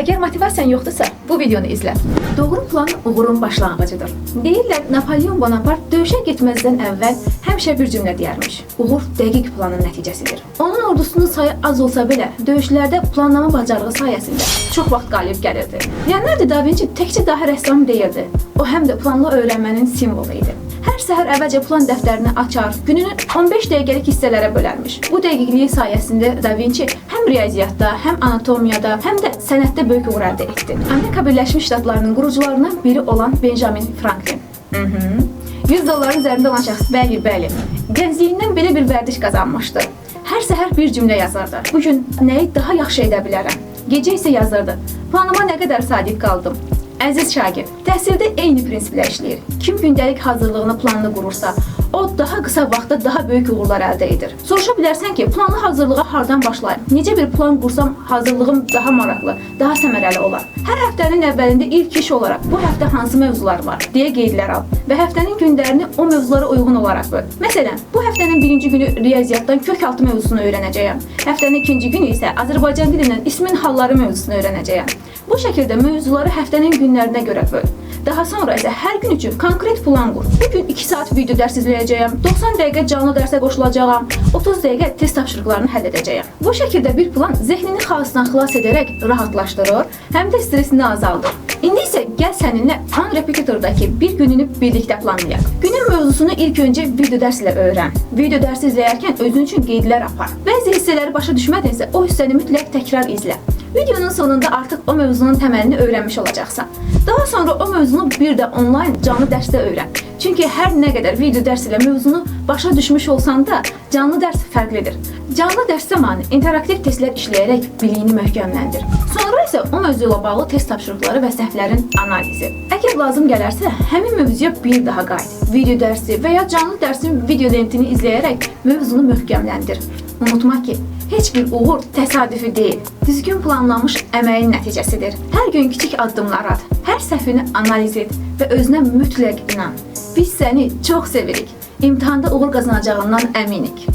Əgər motivasiyan yoxdursa, bu videonu izlə. Doğru plan uğurun başlanğıcıdır. Deyirlər, Napoleon Bonaparte döyüşə getməzdən əvvəl həmişə bir cümlə deyərmiş. Uğur dəqiq planın nəticəsidir. Onun ordusunun sayı az olsa belə, döyüşlərdə planlama bacarığı sayəsində çox vaxt qalib gəlirdi. Leonardo da Vinci təkcə dahi rəssam deyildi. O həm də planlı öyrənmənin simvolu idi. Hər səhər əvvəlcə plan dəftərini açar, gününü 15 dəqiqəlik hissələrə bölərmiş. Bu dəqiqliyi sayəsində Da Vinci həm riyaziyyatda, həm anatomiyada, həm də sənətdə böyük uğur əldə etdi. Amerika Birləşmiş Ştatlarının qurucularından biri olan Benjamin Franklin. $100 üzərində olan şəxs, bəli. Gəncliyindən belə bir vərdiş qazanmışdı. Hər səhər bir cümlə yazardı. Bugün nəyi daha yaxşı edə bilərəm? Gecə isə yazırdı. Planıma nə qədər sadiq qaldım? Əziz şagird, təhsildə eyni prinsiplə işləyir. Kim gündəlik hazırlığını planlı qurursa, o daha qısa vaxtda daha böyük uğurlar əldə edir. Soruşa bilərsən ki, planlı hazırlığa hardan başlayım? Necə bir plan qursam hazırlığım daha maraqlı, daha səmərəli olar? Hər həftənin əvvəlində ilk iş olaraq bu həftə hansı mövzular var deyə qeydlər al və həftənin günlərini o mövzulara uyğun olaraq böl. Məsələn, bu həftənin birinci günü riyaziyyatdan kökaltı mövzusunu öyrənəcəyəm. Həftənin ikinci günü isə Azərbaycan dilindən ismin halları mövzusunu öyrənəcəyəm. Bu şəkildə mövzuları həftənin günlərinə görə böl. Daha sonra isə hər gün üçün konkret plan qur. Bugün 2 saat video dərs izləyəcəyəm, 90 dəqiqə canlı dərsə qoşulacağam, 30 dəqiqə test tapşırıqlarını həll edəcəyəm. Bu şəkildə bir plan zehnini xaosdan xilas edərək rahatlaşdırır, həm də stressini azaldır. İndi isə gəl səninlə Plan Repeator'dakı bir gününü birlikdə planlayaq. Günün mövzusunu ilk öncə video dərs ilə öyrən. Video dərsi izləyərkən özün üçün qeydlər apar. Bəzi hissələri başa düşmədinsə, o hissəni mütləq təkrar izlə. Videonun sonunda artıq o mövzunun təməlini öyrənmiş olacaqsan. Daha sonra o mövzunu bir də onlayn canlı dərsdə öyrən. Çünki hər nə qədər video dərs ilə mövzunu başa düşmüş olsan da, canlı dərs fərqlidir. Canlı dərs zamanı interaktiv testlər işləyərək biliyini möhkəmləndir. Sonra isə o mövzu ilə bağlı test tapşırıqları və səhvlərin analizi. Əgər lazım gələrsə, həmin mövzuya bir daha qayıt. Video dərsi və ya canlı dərsin video lentini izləyərək mövzunu möhkəmləndir. Unutma ki, heç bir uğur təsadüfi deyil. Düzgün planlanmış əməyin nəticəsidir. Hər gün kiçik addımlar at, hər səhvini analiz et və özünə mütləq inan. Biz səni çox sevirik. İmtahanda uğur qazanacağından əminik.